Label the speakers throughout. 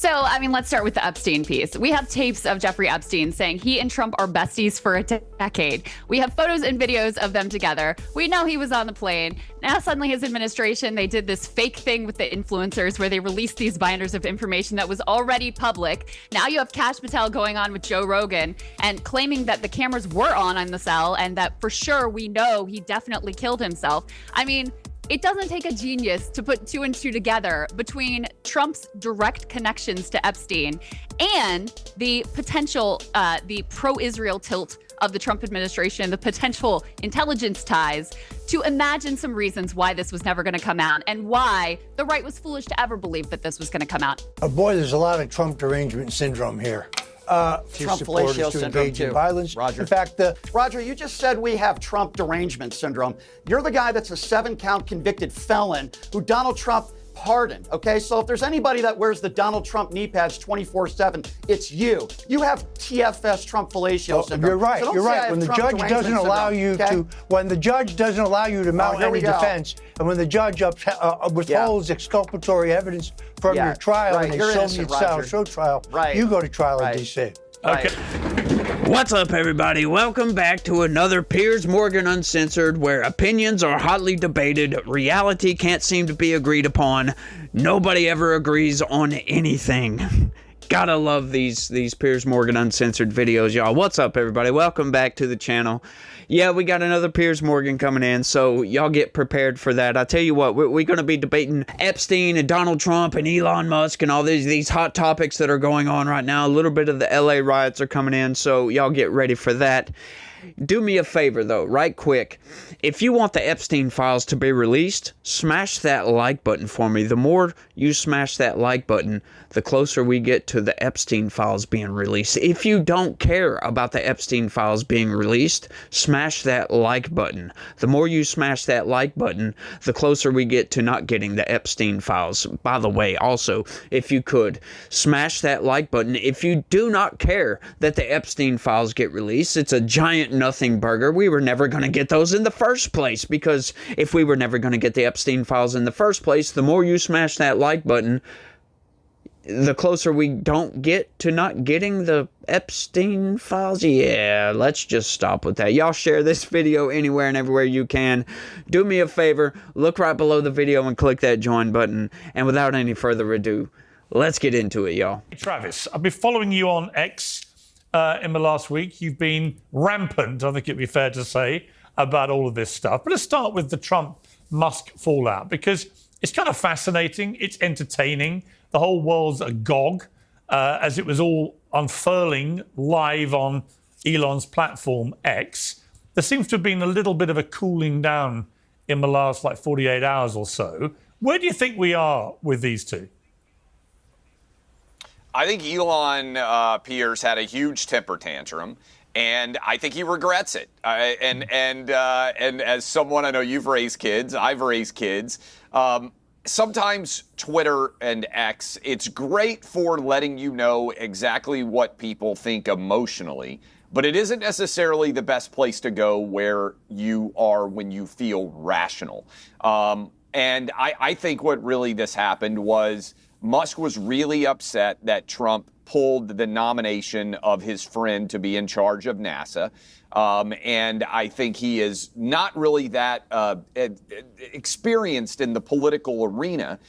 Speaker 1: So, I mean, let's start with the Epstein piece. We have tapes of Jeffrey Epstein saying he and Trump are besties for a decade. We have photos and videos of them together. We know he was on the plane. Now, suddenly, his administration, they did this fake thing with the influencers where they released these binders of information that was already public. Now you have Kash Patel going on with Joe Rogan and claiming that the cameras were on the cell and that for sure we know he definitely killed himself. I mean, it doesn't take a genius to put two and two together between Trump's direct connections to Epstein and the potential, the pro-Israel tilt of the Trump administration, the potential intelligence ties, to imagine some reasons why this was never going to come out and why the right was foolish to ever believe that this was going to come out.
Speaker 2: Oh boy, there's a lot of Trump derangement syndrome here.
Speaker 3: Trump fellatio syndrome too.
Speaker 2: Violence.
Speaker 3: Roger.
Speaker 2: In fact,
Speaker 3: Roger, you just said we have Trump derangement syndrome. You're the guy that's a 7-count convicted felon who Donald Trump pardoned. Okay, so if there's anybody that wears the Donald Trump knee pads 24/7, it's you. You have TFS Trump fellatio syndrome.
Speaker 2: You're right.
Speaker 3: So
Speaker 2: you're right. When the judge doesn't allow you to, when the judge doesn't allow you to mount any defense, and when the judge withholds exculpatory evidence from your trial in a Soviet-style show trial, you go to trial in D.C.
Speaker 4: Okay. What's up, everybody? Welcome back to another Piers Morgan Uncensored, where opinions are hotly debated, reality can't seem to be agreed upon, nobody ever agrees on anything. Gotta love these Piers Morgan Uncensored videos, y'all. What's up, everybody? Welcome back to the channel. Yeah, we got another Piers Morgan coming in, so y'all get prepared for that. I tell you what, we're going to be debating Epstein and Donald Trump and Elon Musk and all these hot topics that are going on right now. A little bit of the LA riots are coming in, so y'all get ready for that. Do me a favor, though, right quick. If you want the Epstein files to be released, smash that like button for me. The more you smash that like button, the closer we get to the Epstein files being released. If you don't care about the Epstein files being released, smash that like button. The more you smash that like button, the closer we get to not getting the Epstein files. By the way, also, if you could, smash that like button. If you do not care that the Epstein files get released, it's a giant nothing burger. We were never going to get those in the first place, because if we were never going to get the Epstein files in the first place, the more you smash that like button, the closer we don't get to not getting the Epstein files. Yeah, let's just stop with that. Y'all share this video anywhere and everywhere you can. Do me a favor, look right below the video and click that join button. And without any further ado, let's get into it, y'all.
Speaker 5: Travis, I've been following you on X in the last week. You've been rampant, I think it'd be fair to say, about all of this stuff. But let's start with the Trump-Musk fallout, because it's kind of fascinating. It's entertaining. The whole world's agog as it was all unfurling live on Elon's platform X. There seems to have been a little bit of a cooling down in the last 48 hours or so. Where do you think we are with these two?
Speaker 6: I think Elon Piers had a huge temper tantrum, and I think he regrets it. And as someone, I know you've raised kids, I've raised kids. Sometimes Twitter and X, it's great for letting you know exactly what people think emotionally, but it isn't necessarily the best place to go where you are when you feel rational. And I think what really this happened was Musk was really upset that Trump pulled the nomination of his friend to be in charge of NASA. And I think he is not really that experienced in the political arena.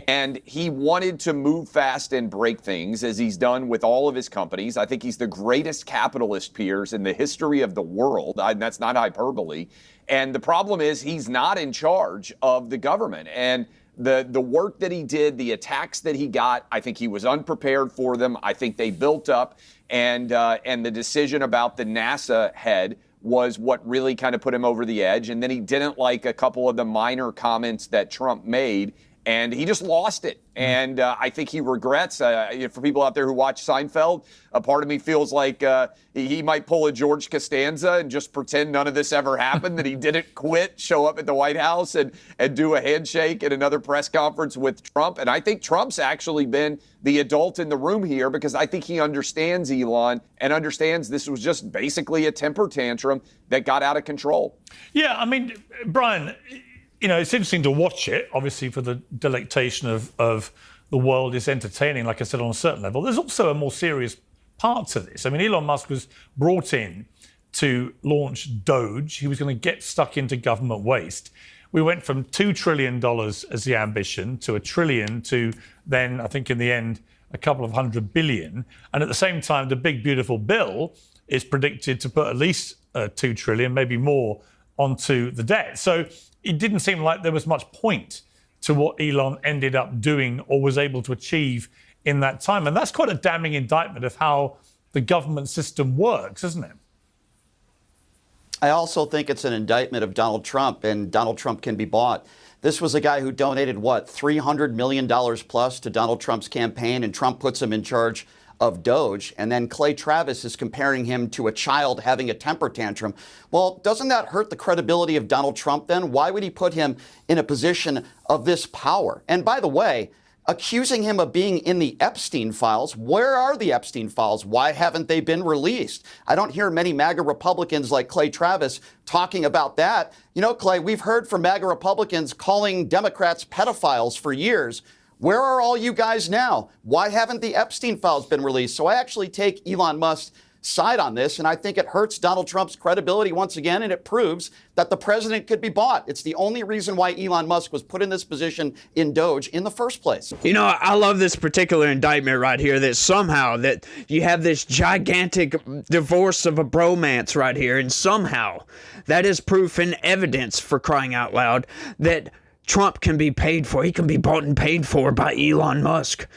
Speaker 6: And he wanted to move fast and break things, as he's done with all of his companies. I think he's the greatest capitalist, Piers, in the history of the world. That's not hyperbole. And the problem is he's not in charge of the government. And the work that he did, the attacks that he got, I think he was unprepared for them. I think they built up. And the decision about the NASA head was what really kind of put him over the edge. And then he didn't like a couple of the minor comments that Trump made, and he just lost it. And I think he regrets. For people out there who watch Seinfeld, a part of me feels like he might pull a George Costanza and just pretend none of this ever happened, that he didn't quit, show up at the White House and do a handshake at another press conference with Trump. And I think Trump's actually been the adult in the room here, because I think he understands Elon and understands this was just basically a temper tantrum that got out of control.
Speaker 5: Yeah, I mean, Brian, you know, it's interesting to watch it, obviously, for the delectation of the world is entertaining, like I said, on a certain level. There's also a more serious part to this. I mean, Elon Musk was brought in to launch Doge. He was going to get stuck into government waste. We went from $2 trillion as the ambition to $1 trillion to then, I think in the end, a couple of $100 billion. And at the same time, the big, beautiful bill is predicted to put at least $2 trillion, maybe more, onto the debt. So it didn't seem like there was much point to what Elon ended up doing or was able to achieve in that time. And that's quite a damning indictment of how the government system works, isn't it?
Speaker 3: I also think it's an indictment of Donald Trump, and Donald Trump can be bought. This was a guy who donated, what, $300 million plus to Donald Trump's campaign, and Trump puts him in charge of Doge. And then Clay Travis is comparing him to a child having a temper tantrum. Well, doesn't that hurt the credibility of Donald Trump then? Why would he put him in a position of this power? And by the way, accusing him of being in the Epstein files. Where are the Epstein files? Why haven't they been released? I don't hear many MAGA Republicans like Clay Travis talking about that. You know, Clay, we've heard from MAGA Republicans calling Democrats pedophiles for years. Where are all you guys now? Why haven't the Epstein files been released? So I actually take Elon Musk's side on this, and I think it hurts Donald Trump's credibility once again, and it proves that the president could be bought. It's the only reason why Elon Musk was put in this position in Doge in the first place.
Speaker 4: You know, I love this particular indictment right here, that somehow that you have this gigantic divorce of a bromance right here, and somehow that is proof and evidence, for crying out loud, that Trump can be paid for. He can be bought and paid for by Elon Musk.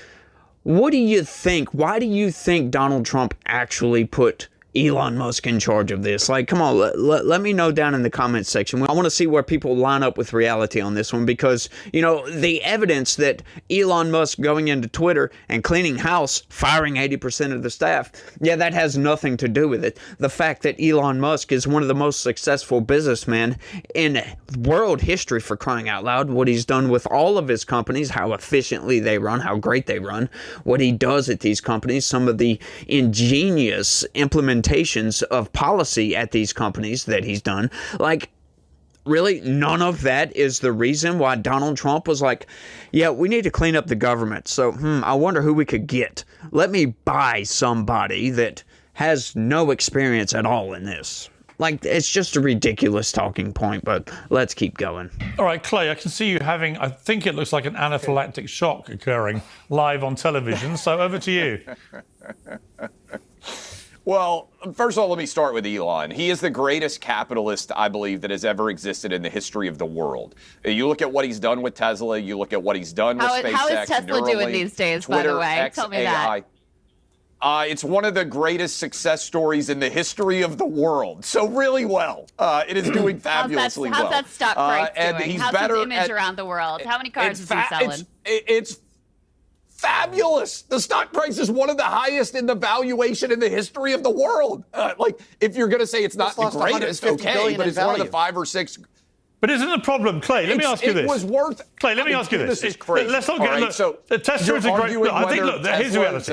Speaker 4: What do you think? Why do you think Donald Trump actually put Elon Musk in charge of this? Like, come on, let me know down in the comments section. I want to see where people line up with reality on this one, because, you know, the evidence that Elon Musk going into Twitter and cleaning house, firing 80% of the staff, yeah, that has nothing to do with it. The fact that Elon Musk is one of the most successful businessmen in world history, for crying out loud, what he's done with all of his companies, how efficiently they run, how great they run, what he does at these companies, some of the ingenious implementations of policy at these companies that he's done. Like, really, none of that is the reason why Donald Trump was like, yeah, we need to clean up the government. So, I wonder who we could get. Let me buy somebody that has no experience at all in this. Like, it's just a ridiculous talking point, but let's keep going.
Speaker 5: All right, Clay, I can see you having, I think it looks like an anaphylactic shock occurring live on television. So over to you.
Speaker 6: Well, first of all, let me start with Elon. He is the greatest capitalist, I believe, that has ever existed in the history of the world. You look at what he's done with Tesla. You look at what he's done with SpaceX.
Speaker 1: How is Tesla doing these days,
Speaker 6: Twitter,
Speaker 1: by the way?
Speaker 6: X,
Speaker 1: Tell me
Speaker 6: AI.
Speaker 1: that.
Speaker 6: It's one of the greatest success stories in the history of the world. So really well. It is doing fabulously well.
Speaker 1: How's that stock price
Speaker 6: and
Speaker 1: doing?
Speaker 6: He's
Speaker 1: How's
Speaker 6: better
Speaker 1: his image around the world? How many cars is he selling?
Speaker 6: It's fabulous. The stock price is one of the highest in the valuation in the history of the world. Like, if you're going to say it's not the greatest, okay, but it's one of the 5 or 6.
Speaker 5: But isn't the problem, Clay? Let me ask you this.
Speaker 6: It was worth.
Speaker 5: Clay, let me ask you this.
Speaker 6: This is crazy.
Speaker 5: Let's not get.
Speaker 6: Right,
Speaker 5: look,
Speaker 6: so
Speaker 5: Tesla is a great. Look, I think. Look, here's the reality.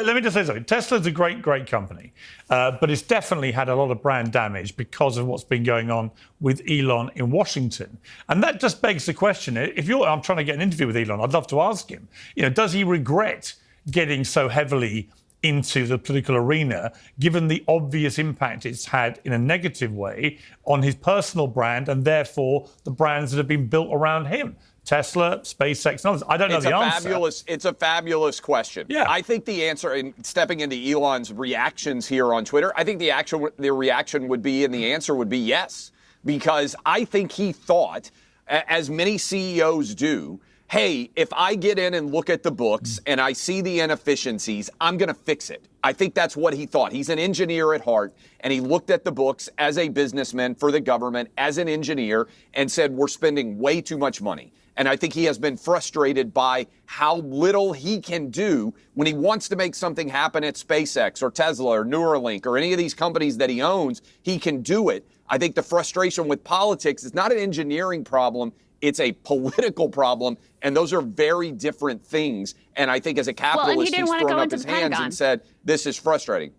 Speaker 6: Let
Speaker 5: me just say something. Tesla's a great company, but it's definitely had a lot of brand damage because of what's been going on with Elon in Washington, and that just begs the question: I'm trying to get an interview with Elon, I'd love to ask him. You know, does he regret getting so heavily into the political arena, given the obvious impact it's had in a negative way on his personal brand and therefore the brands that have been built around him? Tesla, SpaceX, and others. I don't know the answer.
Speaker 6: It's a fabulous question.
Speaker 5: Yeah.
Speaker 6: I think the answer, and stepping into Elon's reactions here on Twitter, I think the reaction would be, and the answer would be yes. Because I think he thought, as many CEOs do, hey, if I get in and look at the books and I see the inefficiencies, I'm going to fix it. I think that's what he thought. He's an engineer at heart, and he looked at the books as a businessman for the government, as an engineer, and said, we're spending way too much money. And I think he has been frustrated by how little he can do when he wants to make something happen at SpaceX or Tesla or Neuralink or any of these companies that he owns. He can do it. I think the frustration with politics is not an engineering problem. It's a political problem, and those are very different things. And I think as a capitalist, he's thrown up his hands and said, this is frustrating.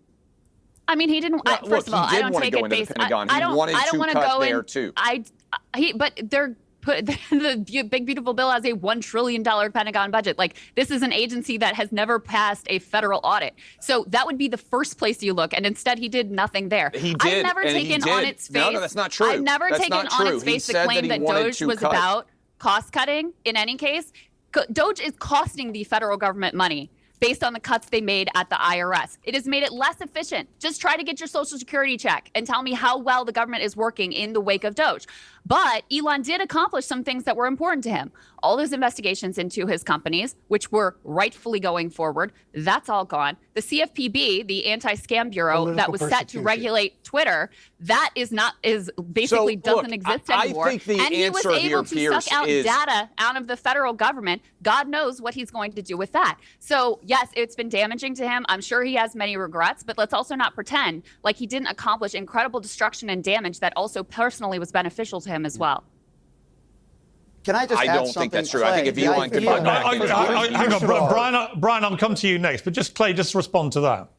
Speaker 1: I mean, he didn't. First of all, I don't take it based.
Speaker 6: I don't want to go there too.
Speaker 1: But they're put the big beautiful bill has a $1 trillion Pentagon budget. Like, this is an agency that has never passed a federal audit. So that would be the first place you look. And instead, he did nothing there.
Speaker 6: He did.
Speaker 1: I've never taken on its face.
Speaker 6: No, that's not true.
Speaker 1: I've never taken on its face the claim that Doge was about cost cutting. In any case, Doge is costing the federal government money based on the cuts they made at the IRS. It has made it less efficient. Just try to get your Social Security check and tell me how well the government is working in the wake of Doge. But Elon did accomplish some things that were important to him. All those investigations into his companies, which were rightfully going forward, that's all gone. The CFPB, the anti-scam bureau that was set to regulate Twitter, that basically doesn't exist anymore.
Speaker 6: I think the
Speaker 1: and he was
Speaker 6: answer
Speaker 1: able to suck out data out of the federal government. God knows what he's going to do with that. So yes, it's been damaging to him. I'm sure he has many regrets, but let's also not pretend like he didn't accomplish incredible destruction and damage that also personally was beneficial to him as well.
Speaker 3: Can I just
Speaker 6: I
Speaker 3: add
Speaker 6: don't
Speaker 3: something?
Speaker 6: think that's true.
Speaker 3: Clay,
Speaker 6: I think if Elon could fight back,
Speaker 5: hang on, Brian, I'll come to you next, but just Clay, just respond to that.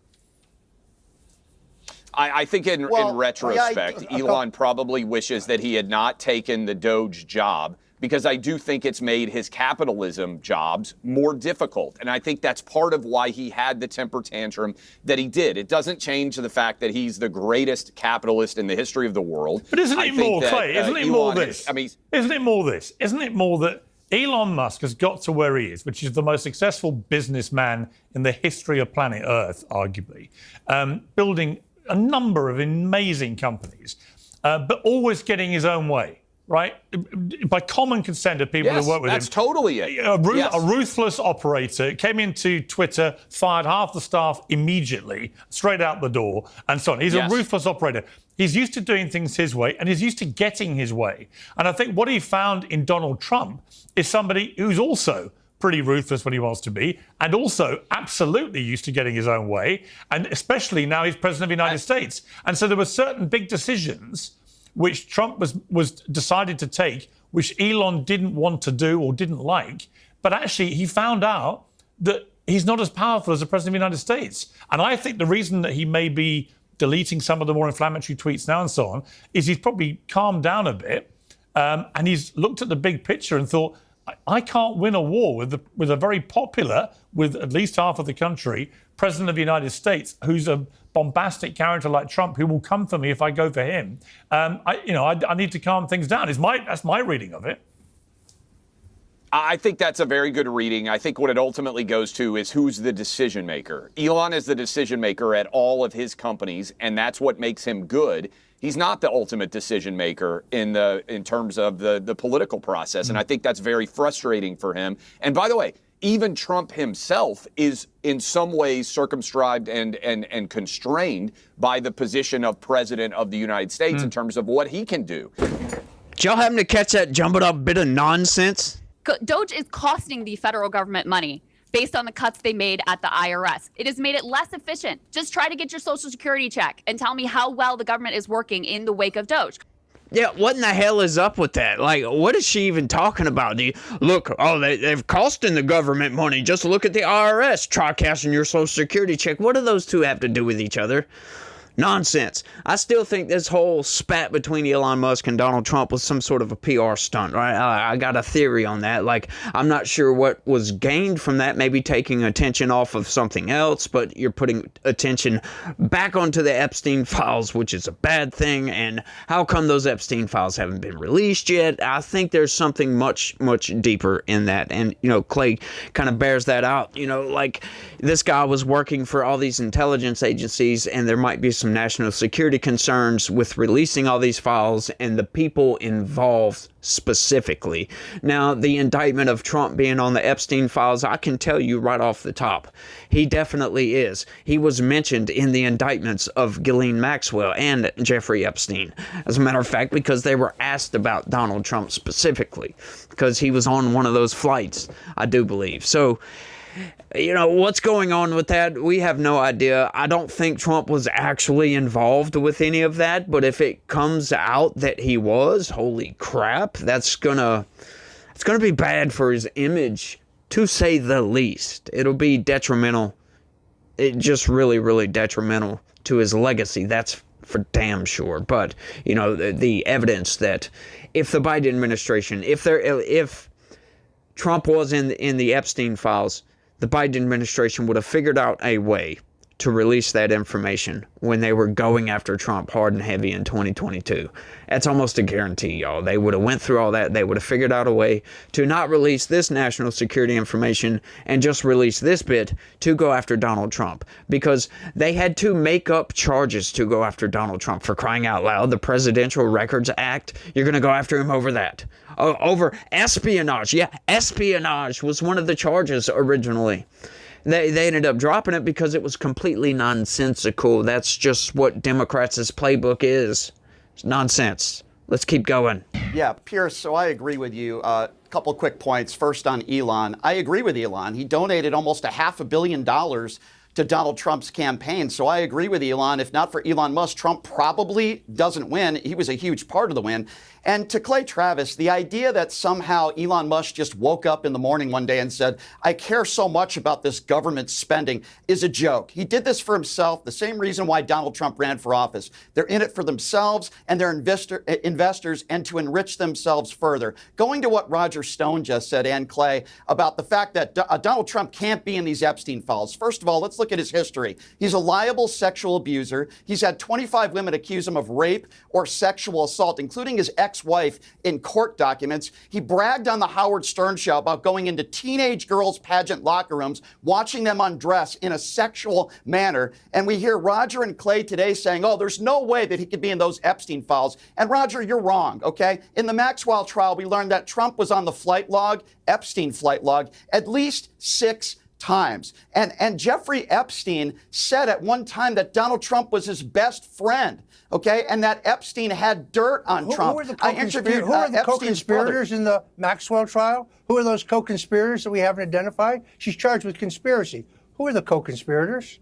Speaker 6: I think in retrospect, Elon probably wishes that he had not taken the Doge job, because I do think it's made his capitalism jobs more difficult. And I think that's part of why he had the temper tantrum that he did. It doesn't change the fact that he's the greatest capitalist in the history of the world.
Speaker 5: But isn't it more, Clay? Isn't it more this? Isn't it more this? Isn't it more that Elon Musk has got to where he is, which is the most successful businessman in the history of planet Earth, arguably, building a number of amazing companies, but always getting his own way. Right? By common consent of people who work with him.
Speaker 6: That's totally it.
Speaker 5: A ruthless operator came into Twitter, fired half the staff immediately, straight out the door, and so on. He's a ruthless operator. He's used to doing things his way, and he's used to getting his way. And I think what he found in Donald Trump is somebody who's also pretty ruthless when he wants to be, and also absolutely used to getting his own way, and especially now he's president of the United States. And so there were certain big decisions which Trump was decided to take, which Elon didn't want to do or didn't like. But actually, he found out that he's not as powerful as the president of the United States. And I think the reason that he may be deleting some of the more inflammatory tweets now and so on is he's probably calmed down a bit, and he's looked at the big picture and thought, I can't win a war with a very popular, with at least half of the country, president of the United States, who's a bombastic character like Trump, who will come for me if I go for him. I need to calm things down. That's my reading of it.
Speaker 6: I think that's a very good reading. I think what it ultimately goes to is who's the decision maker. Elon is the decision maker at all of his companies, and that's what makes him good. He's not the ultimate decision maker in terms of the political process, and I think that's very frustrating for him. And by the way, even Trump himself is in some ways circumscribed and constrained by the position of president of the United States in terms of what he can do.
Speaker 4: Did y'all happen to catch that jumbled up bit of nonsense?
Speaker 1: Doge is costing the federal government money based on the cuts they made at the IRS. It has made it less efficient. Just try to get your Social Security check and tell me how well the government is working in the wake of Doge.
Speaker 4: Yeah, what in the hell is up with that? Like, what is she even talking about? They've costing the government money. Just look at the IRS. Try cashing your Social Security check. What do those two have to do with each other? Nonsense. I still think this whole spat between Elon Musk and Donald Trump was some sort of a PR stunt, right? I got a theory on that. Like, I'm not sure what was gained from that, maybe taking attention off of something else, but you're putting attention back onto the Epstein files, which is a bad thing. And how come those Epstein files haven't been released yet? I think there's something much, much deeper in that. And, Clay kind of bears that out. Like, this guy was working for all these intelligence agencies, and there might be some national security concerns with releasing all these files and the people involved specifically. Now, the indictment of Trump being on the Epstein files, I can tell you right off the top, he definitely is. He was mentioned in the indictments of Ghislaine Maxwell and Jeffrey Epstein. As a matter of fact, because they were asked about Donald Trump specifically, because he was on one of those flights, I do believe. So, what's going on with that? We have no idea. I don't think Trump was actually involved with any of that, but if it comes out that he was, holy crap, it's gonna be bad for his image, to say the least. It'll be detrimental. It just really, really detrimental to his legacy. That's for damn sure. But, you know, the evidence that if the Biden administration, if Trump was in the Epstein files, the Biden administration would have figured out a way to release that information when they were going after Trump hard and heavy in 2022. That's almost a guarantee, y'all. They would have went through all that. They would have figured out a way to not release this national security information and just release this bit to go after Donald Trump, because they had to make up charges to go after Donald Trump. For crying out loud, the Presidential Records Act, you're going to go after him over that. Over espionage. Yeah, espionage was one of the charges originally. They ended up dropping it because it was completely nonsensical. That's just what Democrats' playbook is. It's nonsense. Let's keep going.
Speaker 3: Yeah, Piers, so I agree with you. Couple quick points. First on Elon. I agree with Elon. He donated almost $500 million to Donald Trump's campaign. So I agree with Elon. If not for Elon Musk, Trump probably doesn't win. He was a huge part of the win. And to Clay Travis, the idea that somehow Elon Musk just woke up in the morning one day and said, I care so much about this government spending, is a joke. He did this for himself, the same reason why Donald Trump ran for office. They're in it for themselves and their investors, and to enrich themselves further. Going to what Roger Stone just said, and Clay, about the fact that Donald Trump can't be in these Epstein files. First of all, let's look at his history. He's a liable sexual abuser. He's had 25 women accuse him of rape or sexual assault, including his ex-wife, in court documents. He bragged on the Howard Stern show about going into teenage girls' pageant locker rooms, watching them undress in a sexual manner. And we hear Roger and Clay today saying, oh, there's no way that he could be in those Epstein files. And Roger, you're wrong, okay? In the Maxwell trial, we learned that Trump was on the flight log, Epstein flight log, at least 6 times. And Jeffrey Epstein said at one time that Donald Trump was his best friend, okay, and that Epstein had dirt on Trump.
Speaker 2: Who are the co-conspirators in the Maxwell trial? Who are those co-conspirators that we haven't identified? She's charged with conspiracy. Who are the co-conspirators?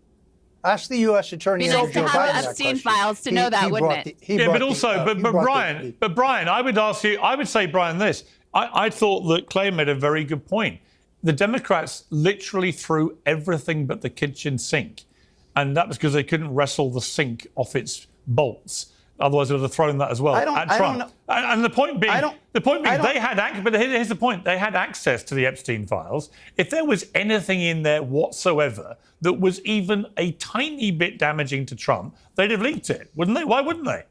Speaker 2: Ask the U.S. Attorney.
Speaker 1: It'd be nice to have the Epstein files to know that, wouldn't it?
Speaker 5: But Brian, I would say, Brian, this. I thought that Clay made a very good point. The Democrats literally threw everything but the kitchen sink. And that was because they couldn't wrestle the sink off its bolts. Otherwise, they would have thrown that as well at Trump. And the point being, they had, but here's the point, they had access to the Epstein files. If there was anything in there whatsoever that was even a tiny bit damaging to Trump, they'd have leaked it, wouldn't they? Why wouldn't they?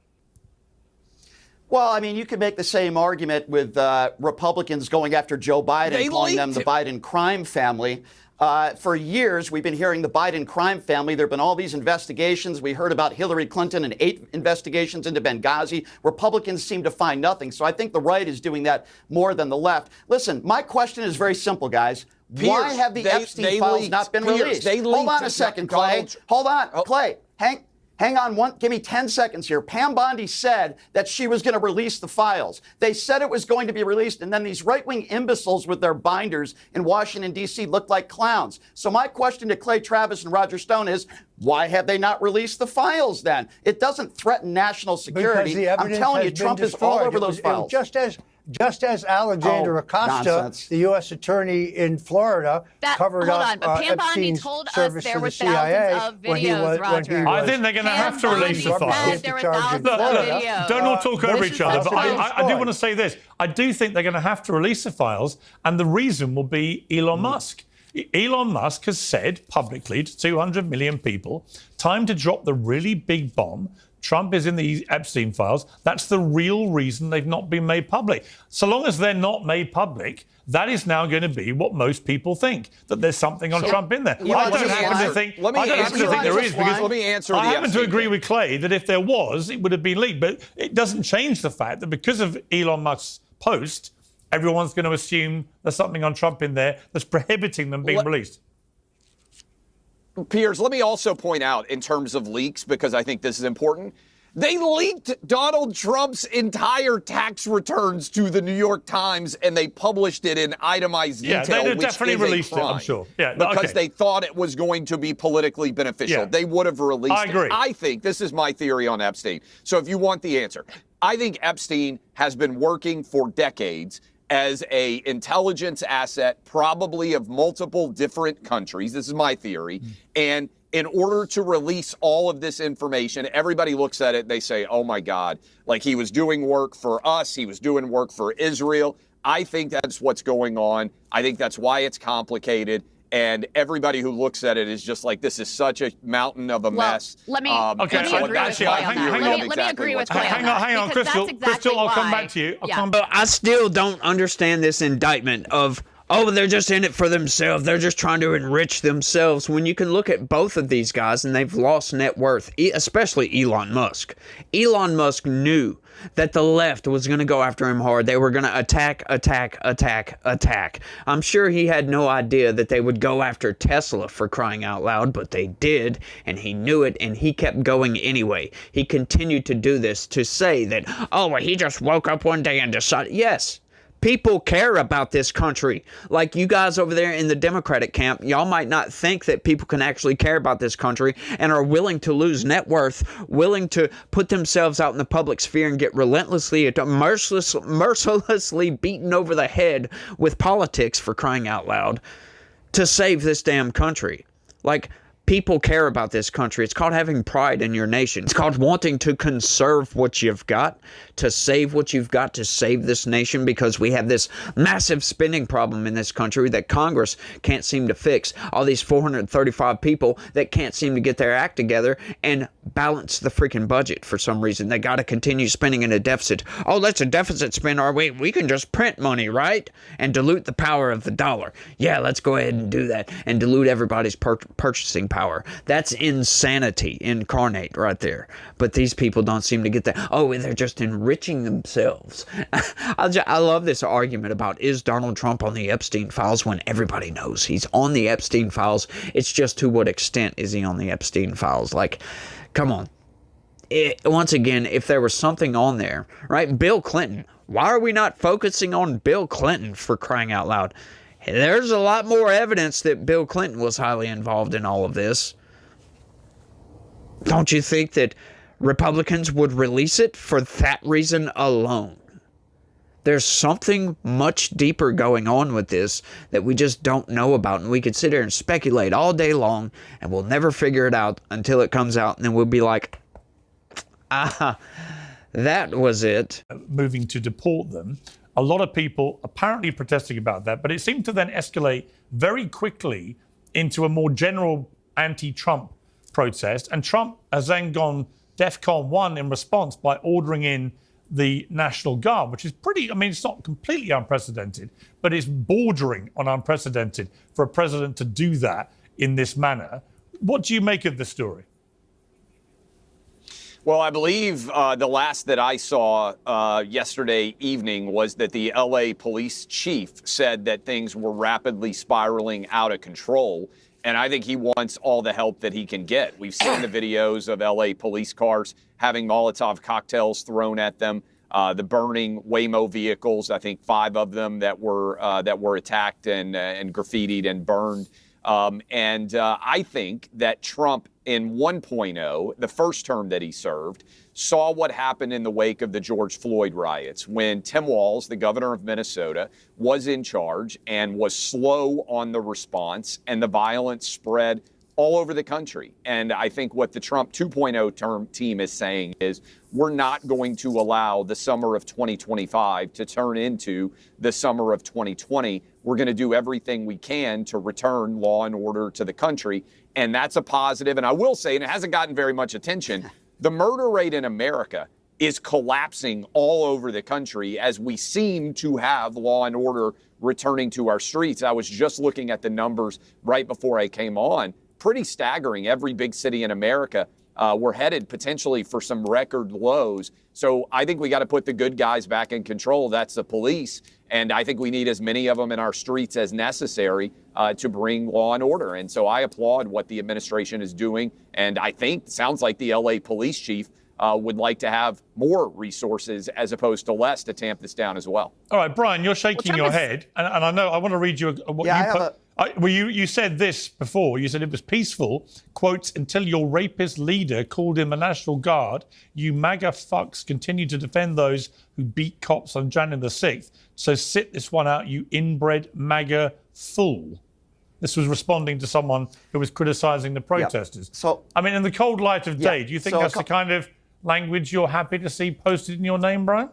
Speaker 3: Well, I mean, you could make the same argument with Republicans going after Joe Biden, calling them the Biden crime family. For years, we've been hearing the Biden crime family. There have been all these investigations. We heard about Hillary Clinton and 8 investigations into Benghazi. Republicans seem to find nothing. So I think the right is doing that more than the left. Listen, my question is very simple, guys. Why have the Epstein files not been released? Hold on a second, Clay. Hold on, Clay. Hang on, give me 10 seconds here. Pam Bondi said that she was going to release the files. They said it was going to be released, and then these right-wing imbeciles with their binders in Washington, D.C. looked like clowns. So my question to Clay Travis and Roger Stone is, why have they not released the files then? It doesn't threaten national security. I'm telling you, Trump is all over those files.
Speaker 2: Just as Alexander Acosta, the U.S. attorney in Florida, covered up Epstein's service to the CIA when he was.
Speaker 5: I think they're going to have to release the files. Don't all talk over each other, but I do want to say this. I do think they're going to have to release the files, and the reason will be Elon Musk. Elon Musk has said publicly to 200 million people, time to drop the really big bomb. Trump is in the Epstein files. That's the real reason they've not been made public. So long as they're not made public, that is now going to be what most people think, that there's something on Trump in there. I don't happen to think there is, because I happen to agree with Clay that if there was, it would have been leaked. But it doesn't change the fact that because of Elon Musk's post, everyone's going to assume there's something on Trump in there that's prohibiting them being released.
Speaker 6: Piers, let me also point out in terms of leaks, because I think this is important. They leaked Donald Trump's entire tax returns to the New York Times, and they published it in itemized detail,
Speaker 5: which definitely released it, I'm sure.
Speaker 6: Because they thought it was going to be politically beneficial. They would have released it. I
Speaker 5: agree.
Speaker 6: I think, this is my theory on Epstein. So if you want the answer, I think Epstein has been working for decades as a intelligence asset, probably of multiple different countries. This is my theory. And in order to release all of this information. Everybody looks at it, they say, oh my God, like he was doing work for us, he was doing work for Israel. I think that's what's going on. I think that's why it's complicated. And everybody who looks at it is just like, this is such a mountain of a mess.
Speaker 1: Let me agree with Clay on that. Let me agree with Clay on that.
Speaker 5: Hang on, Crystal, I'll come back to you.
Speaker 4: I still don't understand this indictment of, oh, they're just in it for themselves. They're just trying to enrich themselves. When you can look at both of these guys and they've lost net worth, especially Elon Musk. Elon Musk knew that the left was going to go after him hard. They were going to attack. I'm sure he had no idea that they would go after Tesla, for crying out loud, but they did, and he knew it, and he kept going anyway. He continued to do this to say that, oh, well, he just woke up one day and decided. Yes. People care about this country. Like you guys over there in the Democratic camp, y'all might not think that people can actually care about this country and are willing to lose net worth, willing to put themselves out in the public sphere and get relentlessly, mercilessly beaten over the head with politics, for crying out loud, to save this damn country. Like, people care about this country. It's called having pride in your nation. It's called wanting to conserve what you've got, to save what you've got, to save this nation, because we have this massive spending problem in this country that Congress can't seem to fix. All these 435 people that can't seem to get their act together and balance the freaking budget for some reason. They got to continue spending in a deficit. Oh, let's a deficit spend our way. We can just print money, right? And dilute the power of the dollar. Yeah, let's go ahead and do that and dilute everybody's purchasing power. That's insanity incarnate right there. But these people don't seem to get that. Oh, they're just enriching themselves. I love this argument about, is Donald Trump on the Epstein files, when everybody knows he's on the Epstein files. It's just to what extent is he on the Epstein files? Like, come on. Once again, if there was something on there, right? Bill Clinton. Why are we not focusing on Bill Clinton, for crying out loud? There's a lot more evidence that Bill Clinton was highly involved in all of this. Don't you think that Republicans would release it for that reason alone? There's something much deeper going on with this that we just don't know about, and we could sit here and speculate all day long, and we'll never figure it out until it comes out, and then we'll be like, that was it.
Speaker 5: Moving to deport them. A lot of people apparently protesting about that, but it seemed to then escalate very quickly into a more general anti-Trump protest. And Trump has then gone DEFCON 1 in response by ordering in the National Guard, which is pretty, I mean, it's not completely unprecedented, but it's bordering on unprecedented for a president to do that in this manner. What do you make of the story?
Speaker 6: Well, I believe the last that I saw yesterday evening was that the LA police chief said that things were rapidly spiraling out of control. And I think he wants all the help that he can get. We've seen the videos of LA police cars having Molotov cocktails thrown at them, the burning Waymo vehicles, I think 5 of them that were attacked and graffitied and burned. I think that Trump in 1.0, the first term that he served, saw what happened in the wake of the George Floyd riots when Tim Walz, the governor of Minnesota, was in charge and was slow on the response, and the violence spread all over the country. And I think what the Trump 2.0 team is saying is, we're not going to allow the summer of 2025 to turn into the summer of 2020. We're going to do everything we can to return law and order to the country. And that's a positive. And I will say, and it hasn't gotten very much attention, the murder rate in America is collapsing all over the country as we seem to have law and order returning to our streets. I was just looking at the numbers right before I came on. Pretty staggering. Every big city in America, we're headed potentially for some record lows. So I think we got to put the good guys back in control. That's the police. And I think we need as many of them in our streets as necessary to bring law and order. And so I applaud what the administration is doing. And I think, sounds like the LA police chief would like to have more resources as opposed to less to tamp this down as well.
Speaker 5: All right, Brian, you're shaking your head. And I know, I want to read you what you put. You said this before. You said it was peaceful, quotes, until your rapist leader called in the National Guard. You MAGA fucks continue to defend those who beat cops on January the 6th. So sit this one out, you inbred MAGA fool. This was responding to someone who was criticizing the protesters.
Speaker 3: So,
Speaker 5: I mean, in the cold light of day, do you think that's the kind of language you're happy to see posted in your name, Brian?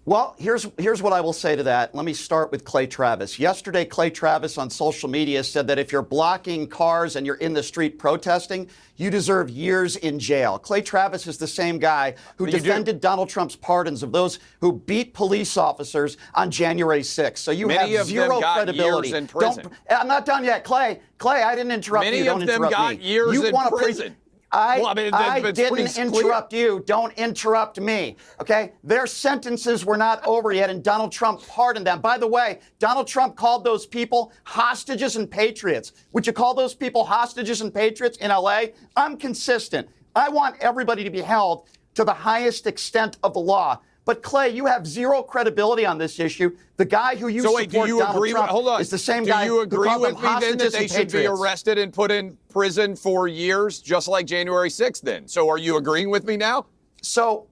Speaker 3: Well, here's what I will say to that. Let me start with Clay Travis. Yesterday, Clay Travis on social media said that if you're blocking cars and you're in the street protesting, you deserve years in jail. Clay Travis is the same guy who defended Donald Trump's pardons of those who beat police officers on January 6th. So you have zero credibility.
Speaker 6: Years in prison.
Speaker 3: I'm not done yet, Clay. Clay, I didn't interrupt you. Don't interrupt me.
Speaker 6: Many of them got years in prison.
Speaker 3: I didn't interrupt you. Don't interrupt me, okay? Their sentences were not over yet, and Donald Trump pardoned them. By the way, Donald Trump called those people hostages and patriots. Would you call those people hostages and patriots in L.A.? I'm consistent. I want everybody to be held to the highest extent of the law. But, Clay, you have zero credibility on this issue. The guy who you support, Donald Trump, is the same guy who called them hostages and patriots. Do you agree with me then that they should be arrested
Speaker 6: and put in prison for years, just like January 6th then? So are you agreeing with me now?
Speaker 3: So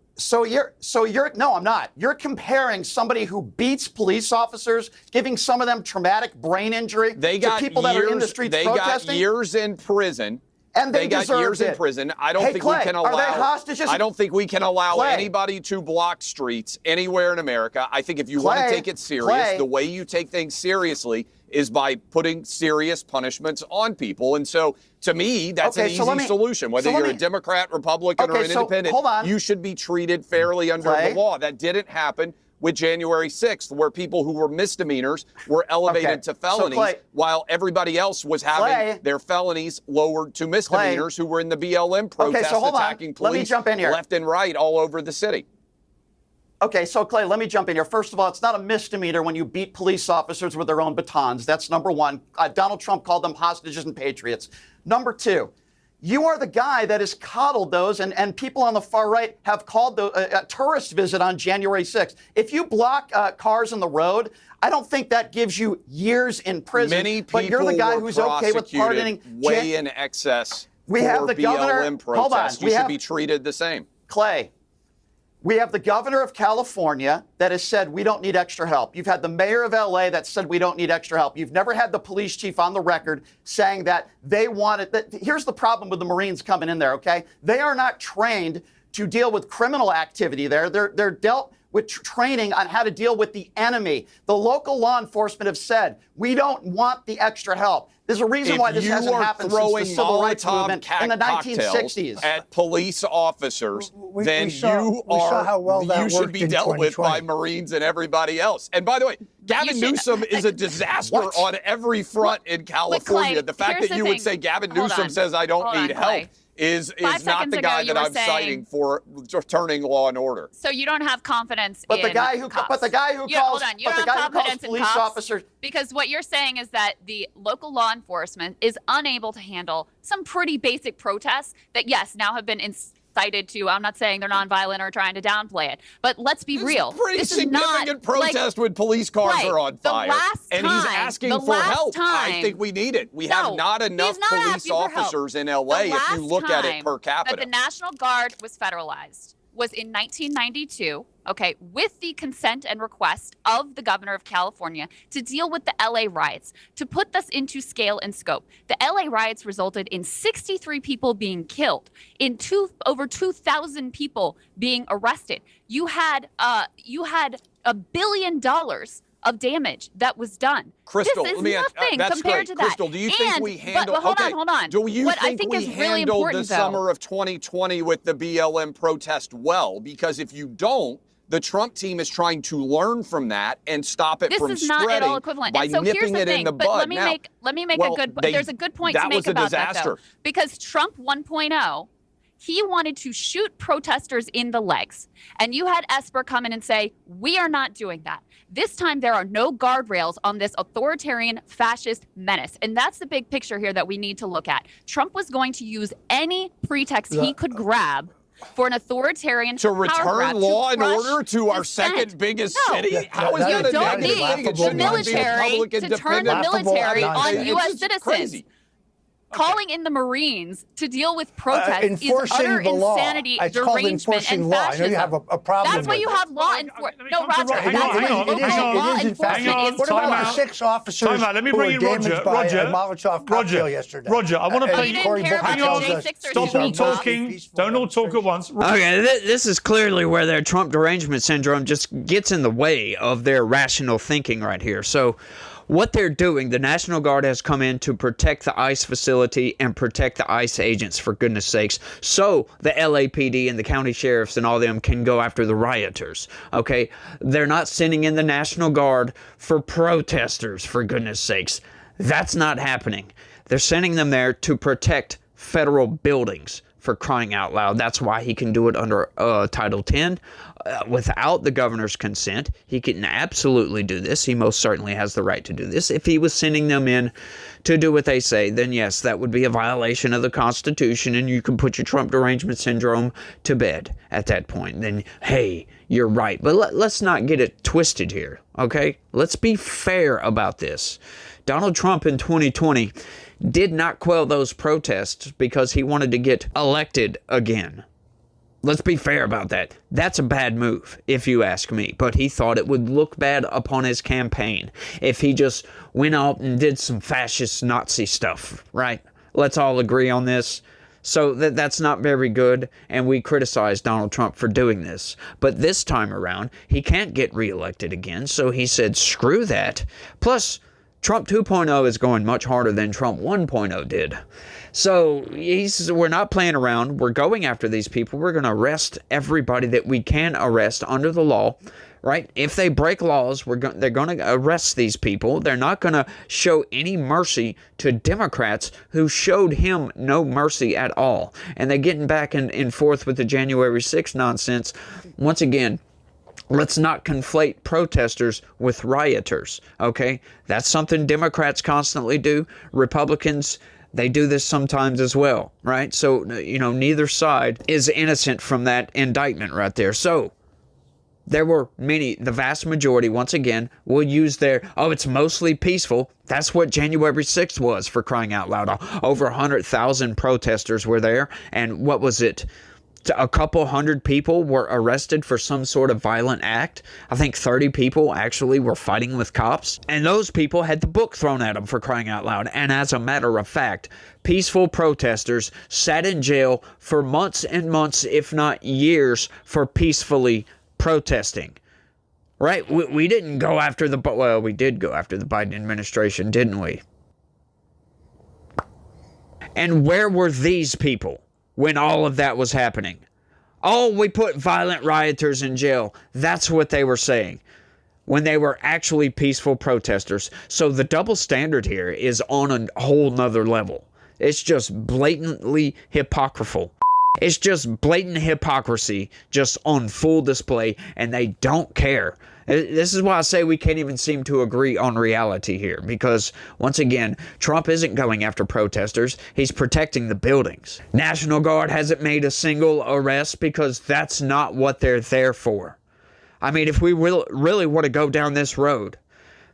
Speaker 3: you're no, I'm not. You're comparing somebody who beats police officers, giving some of them traumatic brain injury to people that are in the streets protesting.
Speaker 6: They got years in prison.
Speaker 3: And they
Speaker 6: got years in prison. I don't think we can allow.
Speaker 3: Are they hostages?
Speaker 6: I don't think we can allow anybody to block streets anywhere in America. I think if you want to take it serious, the way you take things seriously is by putting serious punishments on people. And so, to me, that's an easy solution. Whether you're a Democrat, Republican, or an independent, you should be treated fairly under the law. That didn't happen with January 6th, where people who were misdemeanors were elevated to felonies, while everybody else was having their felonies lowered to misdemeanors, who were in the BLM protests attacking police left and right all over the city.
Speaker 3: Okay, so Clay, let me jump in here. First of all, it's not a misdemeanor when you beat police officers with their own batons. That's number one. Donald Trump called them hostages and patriots. Number two, you are the guy that has coddled those, and people on the far right have called a tourist visit on January 6th. If you block cars on the road, I don't think that gives you years in prison.
Speaker 6: Many people
Speaker 3: but you're the guy who's okay with pardoning
Speaker 6: way in excess
Speaker 3: we have the
Speaker 6: BLM protests. You should be treated the same.
Speaker 3: Clay, we have the governor of California that has said we don't need extra help. You've had the mayor of L.A. that said we don't need extra help. You've never had the police chief on the record saying that they wanted that. Here's the problem with the Marines coming in there, okay? They are not trained to deal with criminal activity there. They're dealt with training on how to deal with the enemy. The local law enforcement have said, we don't want the extra help. There's a reason why this hasn't happened since the civil rights movement in the 1960s.
Speaker 6: At police officers, then you should be dealt with by Marines and everybody else. And by the way, Gavin Newsom is a disaster on every front in California.
Speaker 1: Clay,
Speaker 6: the fact that you would say Gavin Newsom says I don't need help is not the guy that I'm citing for turning law and order.
Speaker 1: So you don't have confidence
Speaker 3: in
Speaker 1: the guy
Speaker 3: who calls police officers.
Speaker 1: Because what you're saying is that the local law enforcement is unable to handle some pretty basic protests that, yes, now have been incited to. I'm not saying they're nonviolent or trying to downplay it, but let's be real.
Speaker 6: Pretty significant protest when police cars are on fire. And he's asking for help. I think we need it. We have not enough police officers in LA if you look at it per capita.
Speaker 1: That the National Guard was federalized was in 1992, okay, with the consent and request of the governor of California to deal with the LA riots. To put this into scale and scope, the LA riots resulted in 63 people being killed, in over 2,000 people being arrested. You had $1 billion of damage that was done.
Speaker 6: Crystal,
Speaker 1: this is
Speaker 6: let me ask,
Speaker 1: nothing
Speaker 6: that's
Speaker 1: compared
Speaker 6: great.
Speaker 1: to
Speaker 6: Crystal,
Speaker 1: that.
Speaker 6: do you think we handled?
Speaker 1: Hold on.
Speaker 6: Do you think we handled the summer of 2020 with the BLM protest well? Because if you don't, the Trump team is trying to learn from that and stop it from spreading
Speaker 1: not at all equivalent.
Speaker 6: by nipping it in the bud.
Speaker 1: Let me make a good. There's a good point to make about that, though, because Trump 1.0. He wanted to shoot protesters in the legs. And you had Esper come in and say, we are not doing that. This time, there are no guardrails on this authoritarian fascist menace. And that's the big picture here that we need to look at. Trump was going to use any pretext he could grab for an authoritarian
Speaker 6: to return law and order to our second biggest city. How is that a negative thing?
Speaker 1: You don't need the military to turn the military on U.S. citizens.
Speaker 6: Crazy.
Speaker 1: calling in the Marines to deal with protests is
Speaker 2: enforcing
Speaker 1: utter
Speaker 2: the law.
Speaker 1: insanity,
Speaker 2: It's called
Speaker 1: derangement,
Speaker 2: enforcing
Speaker 1: and
Speaker 2: law.
Speaker 1: fascism.
Speaker 2: I know you have a problem.
Speaker 1: That's why you have law enforcement. No, Roger,
Speaker 5: Hang
Speaker 1: that's
Speaker 5: on,
Speaker 1: what
Speaker 5: hang
Speaker 1: local
Speaker 5: on,
Speaker 1: law
Speaker 5: hang on.
Speaker 1: enforcement is.
Speaker 2: What about the 6 officers
Speaker 5: Let me
Speaker 2: who
Speaker 5: bring
Speaker 2: were
Speaker 5: in
Speaker 2: damaged by a Molotov cocktail yesterday?
Speaker 5: Roger, I want to play.
Speaker 1: You didn't care about
Speaker 5: Hang on.
Speaker 1: the J6 or
Speaker 5: Stop all talking. Don't all talk at once.
Speaker 4: Okay, this is clearly where their Trump derangement syndrome just gets in the way of their rational thinking right here. So what they're doing, the National Guard has come in to protect the ICE facility and protect the ICE agents, for goodness sakes, so the LAPD and the county sheriffs and all them can go after the rioters, okay? They're not sending in the National Guard for protesters, for goodness sakes. That's not happening. They're sending them there to protect federal buildings, for crying out loud. That's why he can do it under Title 10 without the governor's consent. He can absolutely do this. He most certainly has the right to do this. If he was sending them in to do what they say, then yes, that would be a violation of the Constitution, and you can put your Trump derangement syndrome to bed at that point. Then, hey, you're right. But let's not get it twisted here, okay? Let's be fair about this. Donald Trump in 2020 did not quell those protests because he wanted to get elected again. Let's be fair about that. That's a bad move, if you ask me. But he thought it would look bad upon his campaign if he just went out and did some fascist Nazi stuff, right? Let's all agree on this. So that's not very good, and we criticize Donald Trump for doing this. But this time around, he can't get reelected again, so he said, screw that. Plus, Trump 2.0 is going much harder than Trump 1.0 did. So we're not playing around. We're going after these people. We're going to arrest everybody that we can arrest under the law, right? If they break laws, they're going to arrest these people. They're not going to show any mercy to Democrats who showed him no mercy at all. And they're getting back and forth with the January 6th nonsense. Once again, let's not conflate protesters with rioters, okay? That's something Democrats constantly do. Republicans, they do this sometimes as well, right? So, neither side is innocent from that indictment right there. So, there were the vast majority, once again, will use it's mostly peaceful. That's what January 6th was, for crying out loud. Over 100,000 protesters were there, and what was it? A couple hundred people were arrested for some sort of violent act. I think 30 people actually were fighting with cops. And those people had the book thrown at them, for crying out loud. And as a matter of fact, peaceful protesters sat in jail for months and months, if not years, for peacefully protesting. Right? We didn't go after we did go after the Biden administration, didn't we? And where were these people when all of that was happening? Oh, we put violent rioters in jail. That's what they were saying when they were actually peaceful protesters. So the double standard here is on a whole nother level. It's just blatantly hypocritical. It's just blatant hypocrisy just on full display, and they don't care. This is why I say we can't even seem to agree on reality here, because, once again, Trump isn't going after protesters. He's protecting the buildings. National Guard hasn't made a single arrest because that's not what they're there for. I mean, if we really want to go down this road,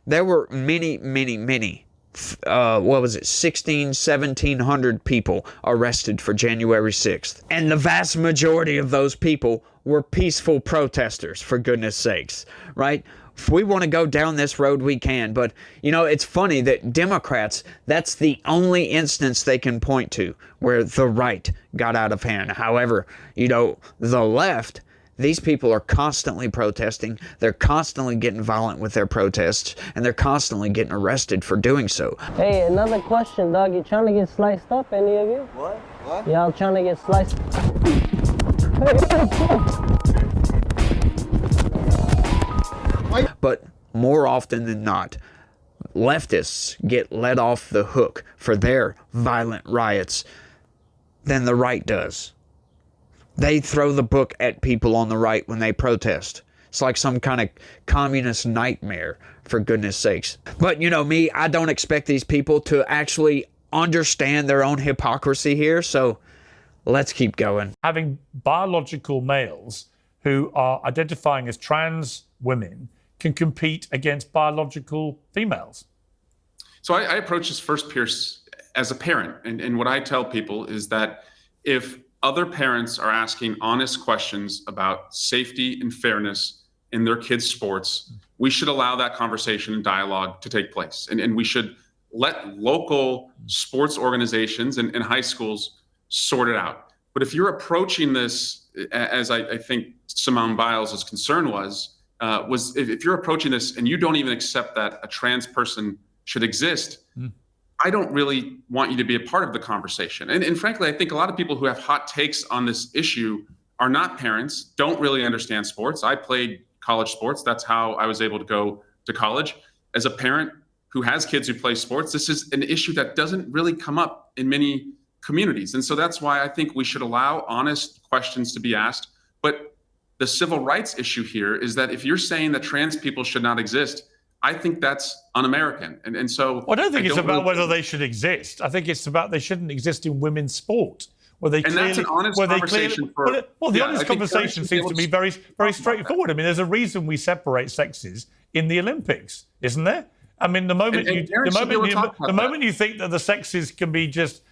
Speaker 4: there were many 1,700 people arrested for January 6th. And the vast majority of those people were peaceful protesters, for goodness sakes, right? If we want to go down this road, we can. But, it's funny that Democrats, that's the only instance they can point to where the right got out of hand. However, the left, these people are constantly protesting. They're constantly getting violent with their protests, and they're constantly getting arrested for doing so.
Speaker 7: Hey, another question, dog. You trying to get sliced up, any of you?
Speaker 3: What?
Speaker 7: Y'all trying to get sliced?
Speaker 4: But more often than not, leftists get let off the hook for their violent riots than the right does. They throw the book at people on the right when they protest. It's like some kind of communist nightmare, for goodness sakes. But me, I don't expect these people to actually understand their own hypocrisy here, so let's keep going.
Speaker 5: Having biological males who are identifying as trans women can compete against biological females.
Speaker 8: So I approach this first, Piers, as a parent. And what I tell people is that if other parents are asking honest questions about safety and fairness in their kids' sports, we should allow that conversation and dialogue to take place. And we should let local sports organizations and high schools sort it out. But if you're approaching this, as I think Simone Biles' concern was if you're approaching this and you don't even accept that a trans person should exist, I don't really want you to be a part of the conversation. And frankly, I think a lot of people who have hot takes on this issue are not parents, don't really understand sports. I played college sports. That's how I was able to go to college. As a parent who has kids who play sports, this is an issue that doesn't really come up in many communities. And so that's why I think we should allow honest questions to be asked. But the civil rights issue here is that if you're saying that trans people should not exist, I think that's un-American. And so
Speaker 5: I don't think it's about whether they should exist. I think it's about they shouldn't exist in women's sport.
Speaker 8: That's an honest conversation.
Speaker 5: The honest conversation seems to be very, very straightforward. I mean, there's a reason we separate sexes in the Olympics, isn't there? I mean, the moment you think that the sexes can be just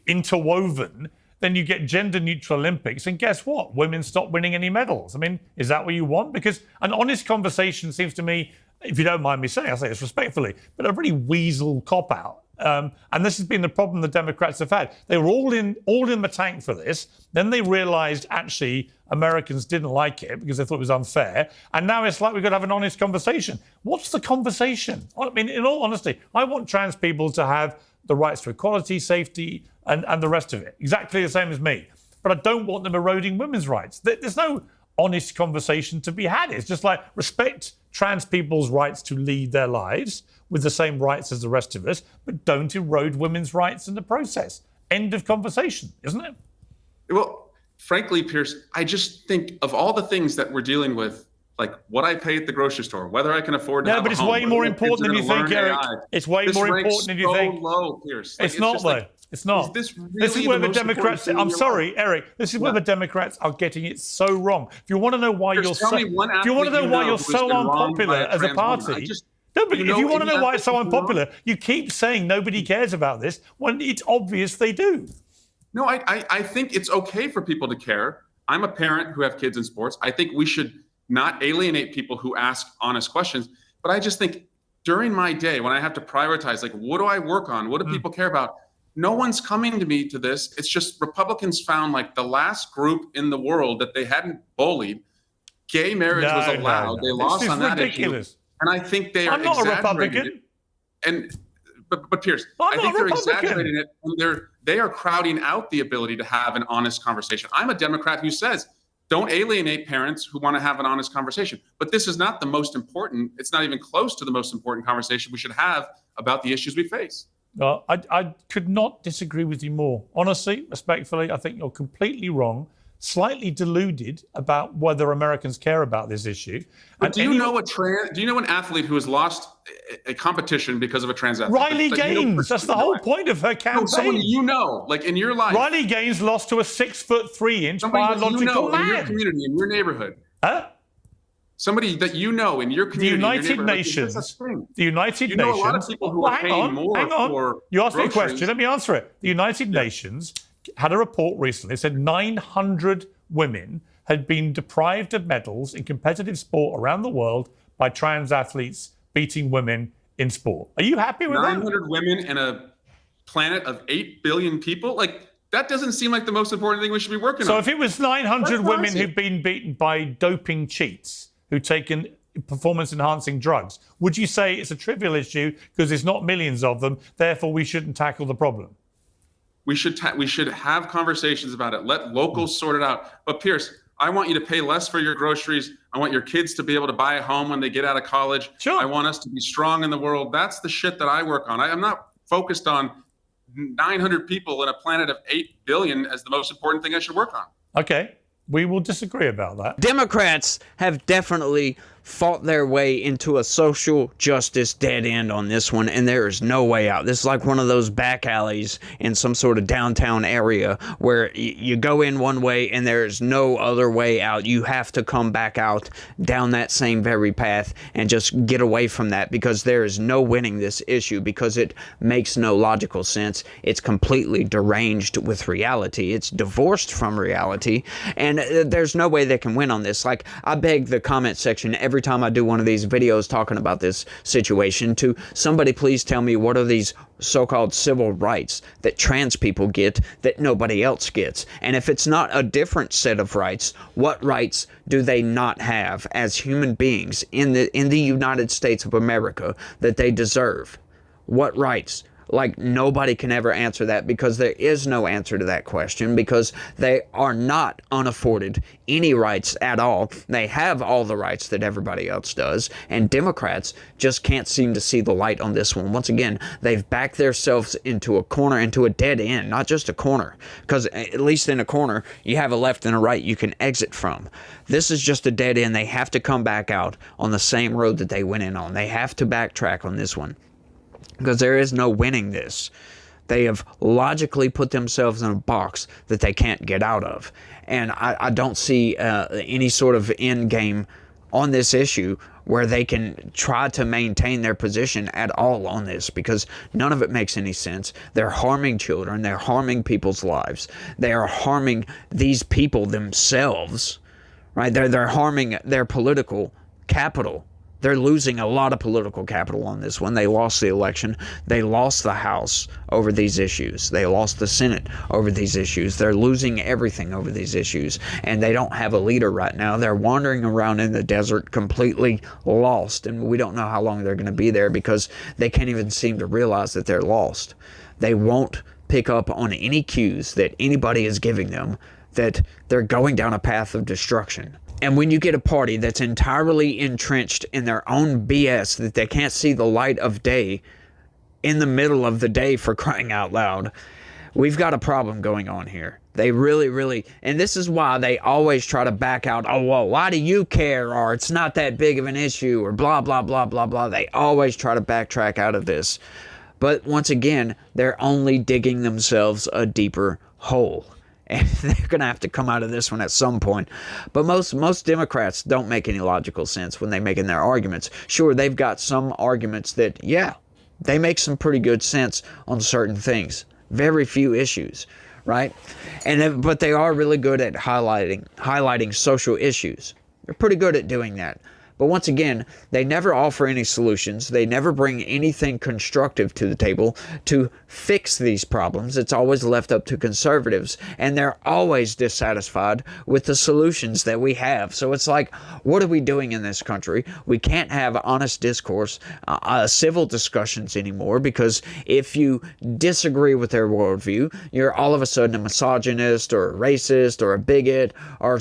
Speaker 5: interwoven, then you get gender-neutral Olympics, and guess what? Women stop winning any medals. I mean, is that what you want? Because an honest conversation seems to me, if you don't mind me saying, I say this respectfully, but a really weasel cop-out. And this has been the problem the Democrats have had. They were all in the tank for this. Then they realized, actually, Americans didn't like it because they thought it was unfair. And now it's like we've got to have an honest conversation. What's the conversation? I mean, in all honesty, I want trans people to have the rights to equality, safety, and the rest of it. Exactly the same as me. But I don't want them eroding women's rights. There's no honest conversation to be had. It's just like respect trans people's rights to lead their lives with the same rights as the rest of us, but don't erode women's rights in the process. End of conversation, isn't it?
Speaker 8: Well, frankly, Piers, I just think of all the things that we're dealing with, like what I pay at the grocery store, whether I can afford to have a home.
Speaker 5: No, but it's way more important than you think, Eric. It's way more important than you think.
Speaker 8: Low, Piers.
Speaker 5: It's not, though. It's not.
Speaker 8: This
Speaker 5: is where the Democrats. I'm sorry, Eric. This is where the Democrats are getting it so wrong. If you want to know why you're so unpopular as a party. No, but if you want to know why it's so unpopular, you keep saying nobody cares about this when it's obvious they do.
Speaker 8: No, I think it's okay for people to care. I'm a parent who have kids in sports. I think we should not alienate people who ask honest questions. But I just think during my day, when I have to prioritize, like, what do I work on? What do people care about? No one's coming to me to this. It's just Republicans found like the last group in the world that they hadn't bullied. Gay marriage was allowed. They lost on that issue. And I think they are
Speaker 5: I'm not
Speaker 8: exaggerating
Speaker 5: a Republican.
Speaker 8: it. But Piers, I think they're exaggerating it, and they are crowding out the ability to have an honest conversation. I'm a Democrat who says, don't alienate parents who want to have an honest conversation. But this is not the most important. It's not even close to the most important conversation we should have about the issues we face.
Speaker 5: Well, I could not disagree with you more. Honestly, respectfully, I think you're completely wrong, slightly deluded about whether Americans care about this issue.
Speaker 8: But do you know an athlete who has lost a competition because of a trans athlete?
Speaker 5: Riley Gaines. That's the whole point of her campaign.
Speaker 8: No, someone you know, like in your life.
Speaker 5: Riley Gaines lost to a 6'3" biological man.
Speaker 8: In your community, in your neighborhood.
Speaker 5: Huh?
Speaker 8: Somebody that you know in your community.
Speaker 5: The United Nations. The United Nations.
Speaker 8: You know a lot of people who are paying more for
Speaker 5: You asked me a
Speaker 8: groceries.
Speaker 5: question. Let me answer it. The United Nations had a report recently. It said 900 women had been deprived of medals in competitive sport around the world by trans athletes beating women in sport. Are you happy with
Speaker 8: 900 women in a planet of 8 billion people? Like, that doesn't seem like the most important thing we should be working on.
Speaker 5: So if it was 900 women who'd been beaten by doping cheats, who'd taken performance-enhancing drugs, would you say it's a trivial issue because there's not millions of them, therefore we shouldn't tackle the problem?
Speaker 8: We should have conversations about it. Let locals sort it out. But Piers, I want you to pay less for your groceries. I want your kids to be able to buy a home when they get out of college.
Speaker 5: Sure.
Speaker 8: I want us to be strong in the world. That's the shit that I work on. I'm not focused on 900 people in a planet of 8 billion as the most important thing I should work on.
Speaker 5: Okay. We will disagree about that.
Speaker 4: Democrats have definitely fought their way into a social justice dead end on this one, and there is no way out. This is like one of those back alleys in some sort of downtown area where you go in one way and there is no other way out. You have to come back out down that same very path and just get away from that, because there is no winning this issue, because it makes no logical sense. It's completely deranged with reality. It's divorced from reality, and there's no way they can win on this. Like, I beg the comment section every time I do one of these videos talking about this situation to somebody please tell me, what are these so-called civil rights that trans people get that nobody else gets? And if it's not a different set of rights, what rights do they not have as human beings in the United States of America that they deserve? What rights? Like, nobody can ever answer that, because there is no answer to that question, because they are not unafforded any rights at all. They have all the rights that everybody else does, and Democrats just can't seem to see the light on this one. Once again, they've backed themselves into a corner, into a dead end, not just a corner, because at least in a corner, you have a left and a right you can exit from. This is just a dead end. They have to come back out on the same road that they went in on. They have to backtrack on this one, because there is no winning this. They have logically put themselves in a box that they can't get out of. And I don't see any sort of end game on this issue where they can try to maintain their position at all on this, because none of it makes any sense. They're harming children. They're harming people's lives. They are harming these people themselves, right? They're harming their political capital. They're losing a lot of political capital on this one. They lost the election. They lost the House over these issues. They lost the Senate over these issues. They're losing everything over these issues. And they don't have a leader right now. They're wandering around in the desert completely lost. And we don't know how long they're going to be there, because they can't even seem to realize that they're lost. They won't pick up on any cues that anybody is giving them that they're going down a path of destruction. And when you get a party that's entirely entrenched in their own BS, that they can't see the light of day in the middle of the day, for crying out loud, we've got a problem going on here. They really, and this is why they always try to back out. Oh, well, why do you care? Or it's not that big of an issue, or blah, blah, blah, blah, blah. They always try to backtrack out of this. But once again, they're only digging themselves a deeper hole. And they're going to have to come out of this one at some point. But most Democrats don't make any logical sense when they make in their arguments. Sure, they've got some arguments that, yeah, they make some pretty good sense on certain things. Very few issues, right? But they are really good at highlighting social issues. They're pretty good at doing that. But once again, they never offer any solutions. They never bring anything constructive to the table to fix these problems. It's always left up to conservatives, and they're always dissatisfied with the solutions that we have. So it's like, what are we doing in this country? We can't have honest discourse, civil discussions anymore, because if you disagree with their worldview, you're all of a sudden a misogynist or a racist or a bigot, or,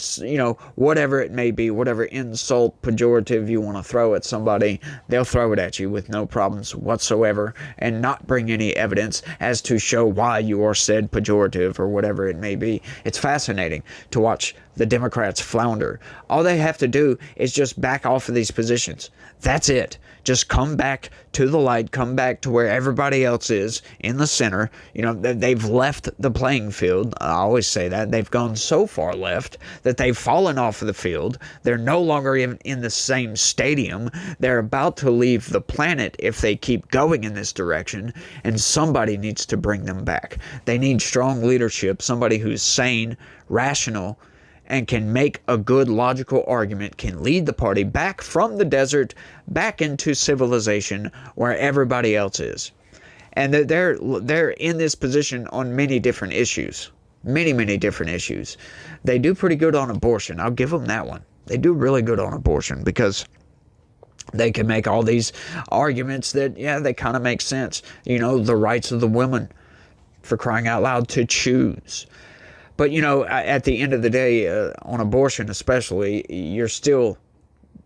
Speaker 4: whatever it may be, whatever insult, pejorative you want to throw at somebody, they'll throw it at you with no problems whatsoever, and not bring any evidence as to show why you are said pejorative or whatever it may be. It's fascinating to watch the Democrats flounder. All they have to do is just back off of these positions. That's it. Just come back to the light, come back to where everybody else is, in the center. They've left the playing field. I always say that. They've gone so far left that they've fallen off of the field. They're no longer even in the same stadium. They're about to leave the planet if they keep going in this direction, and somebody needs to bring them back. They need strong leadership, somebody who's sane, rational, and can make a good logical argument, can lead the party back from the desert, back into civilization where everybody else is. And they're in this position on many different issues. Many different issues. They do pretty good on abortion. I'll give them that one. They do really good on abortion, because they can make all these arguments that, yeah, they kind of make sense. The rights of the women, for crying out loud, to choose. But, at the end of the day, on abortion especially, you're still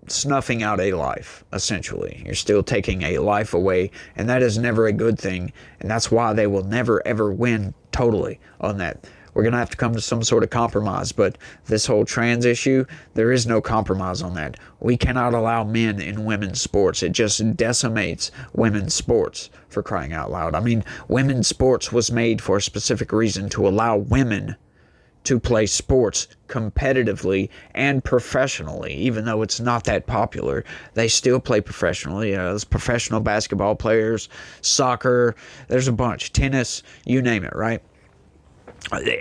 Speaker 4: snuffing out a life, essentially. You're still taking a life away, and that is never a good thing. And that's why they will never, ever win totally on that. We're going to have to come to some sort of compromise. But this whole trans issue, there is no compromise on that. We cannot allow men in women's sports. It just decimates women's sports, for crying out loud. I mean, women's sports was made for a specific reason, to allow women to play sports competitively and professionally. Even though it's not that popular, they still play professionally. There's professional basketball players, soccer, there's a bunch, tennis, you name it, right?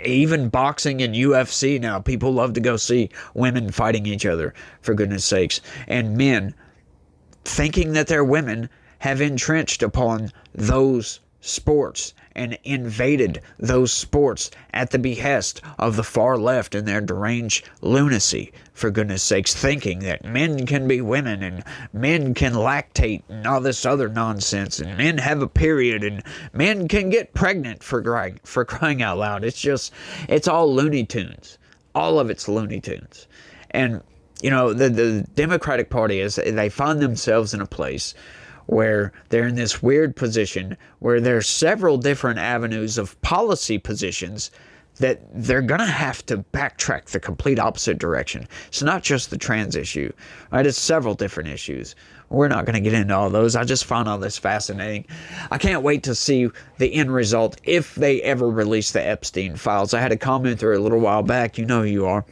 Speaker 4: Even boxing and UFC now, people love to go see women fighting each other, for goodness sakes. And men, thinking that they're women, have entrenched upon those sports and invaded those sports at the behest of the far left and their deranged lunacy, for goodness sakes, thinking that men can be women and men can lactate and all this other nonsense, and men have a period and men can get pregnant, for crying out loud. It's all Looney Tunes. All of it's Looney Tunes. And, you know, the Democratic Party, they find themselves in a place where they're in this weird position where there's several different avenues of policy positions that they're going to have to backtrack the complete opposite direction. It's not just the trans issue, right? It's several different issues. We're not going to get into all those. I just find all this fascinating. I can't wait to see the end result if they ever release the Epstein files. I had a commenter a little while back, you know who you are,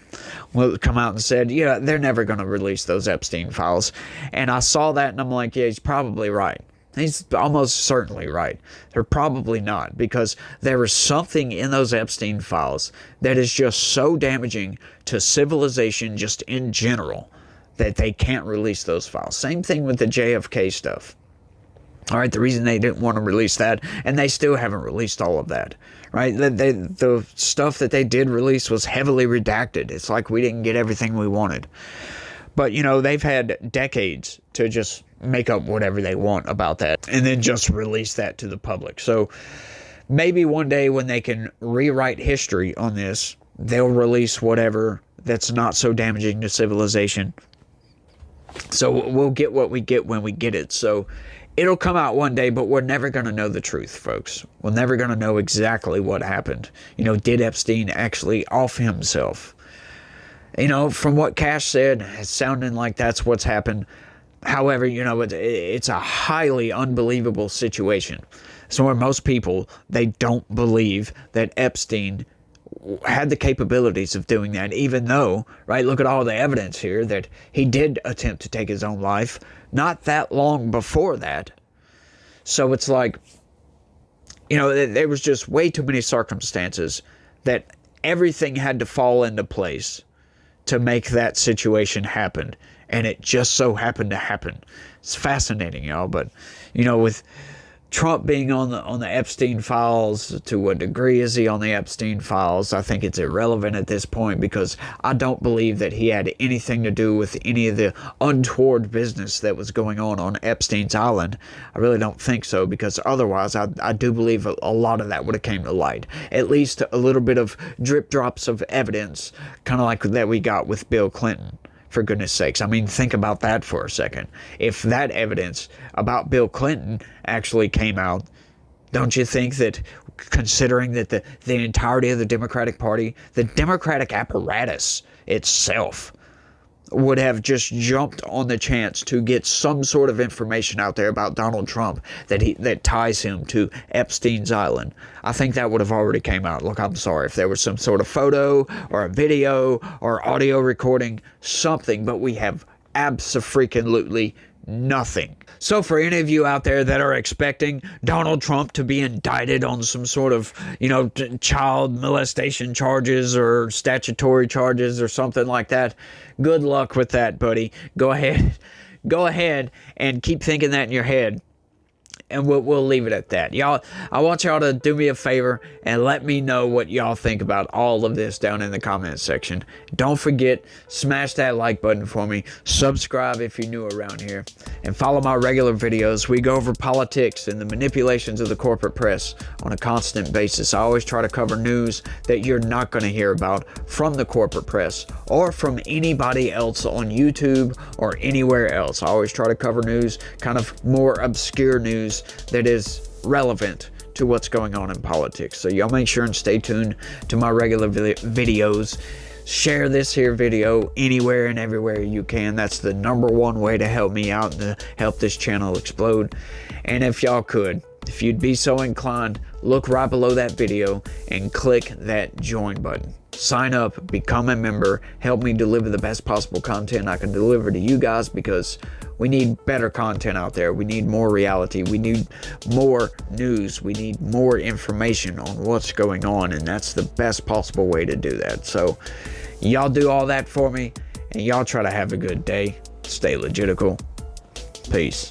Speaker 4: will come out and said, yeah, they're never going to release those Epstein files. And I saw that and I'm like, yeah, he's probably right. He's almost certainly right. They're probably not, because there is something in those Epstein files that is just so damaging to civilization just in general that they can't release those files. Same thing with the JFK stuff. All right, the reason they didn't want to release that, and they still haven't released all of that, right? The stuff that they did release was heavily redacted. It's like we didn't get everything we wanted. But, you know, they've had decades to just make up whatever they want about that and then just release that to the public. So maybe one day when they can rewrite history on this, they'll release whatever that's not so damaging to civilization. So we'll get what we get when we get it. So it'll come out one day, but we're never going to know the truth, folks. We're never going to know exactly what happened. You know, did Epstein actually off himself? You know, from what Cash said, it's sounding like that's what's happened. However, you know, it's a highly unbelievable situation. So where most people, they don't believe that Epstein had the capabilities of doing that, even though, right, look at all the evidence here that he did attempt to take his own life not that long before that. So it's like, you know, there was just way too many circumstances that everything had to fall into place to make that situation happen. And it just so happened to happen. It's fascinating, y'all. But, you know, with Trump being on the Epstein files, to what degree is he on the Epstein files? I think it's irrelevant at this point, because I don't believe that he had anything to do with any of the untoward business that was going on Epstein's Island. I really don't think so, because otherwise I do believe a lot of that would have came to light. At least a little bit of drip drops of evidence, kind of like that we got with Bill Clinton. For goodness sakes. I mean, think about that for a second. If that evidence about Bill Clinton actually came out, don't you think that, considering that the entirety of the Democratic Party, the Democratic apparatus itself, would have just jumped on the chance to get some sort of information out there about Donald Trump that ties him to Epstein's Island? I think that would have already came out. Look, I'm sorry if there was some sort of photo or a video or audio recording, something, but we have abso-freaking-lutely nothing. So for any of you out there that are expecting Donald Trump to be indicted on some sort of, you know, child molestation charges or statutory charges or something like that, good luck with that, buddy. Go ahead and keep thinking that in your head. And we'll leave it at that. Y'all, I want y'all to do me a favor and let me know what y'all think about all of this down in the comments section. Don't forget, smash that like button for me. Subscribe if you're new around here. And follow my regular videos. We go over politics and the manipulations of the corporate press on a constant basis. I always try to cover news that you're not going to hear about from the corporate press or from anybody else on YouTube or anywhere else. I always try to cover news, kind of more obscure news that is relevant to what's going on in politics. So y'all make sure and stay tuned to my regular videos. Share this here video anywhere and everywhere you can. That's the #1 way to help me out and to help this channel explode. And if y'all could, if you'd be so inclined, look right below that video and click that join button. Sign up, become a member, help me deliver the best possible content I can deliver to you guys, because we need better content out there. We need more reality. We need more news. We need more information on what's going on, and that's the best possible way to do that. So y'all do all that for me, and y'all try to have a good day. Stay legitical. Peace.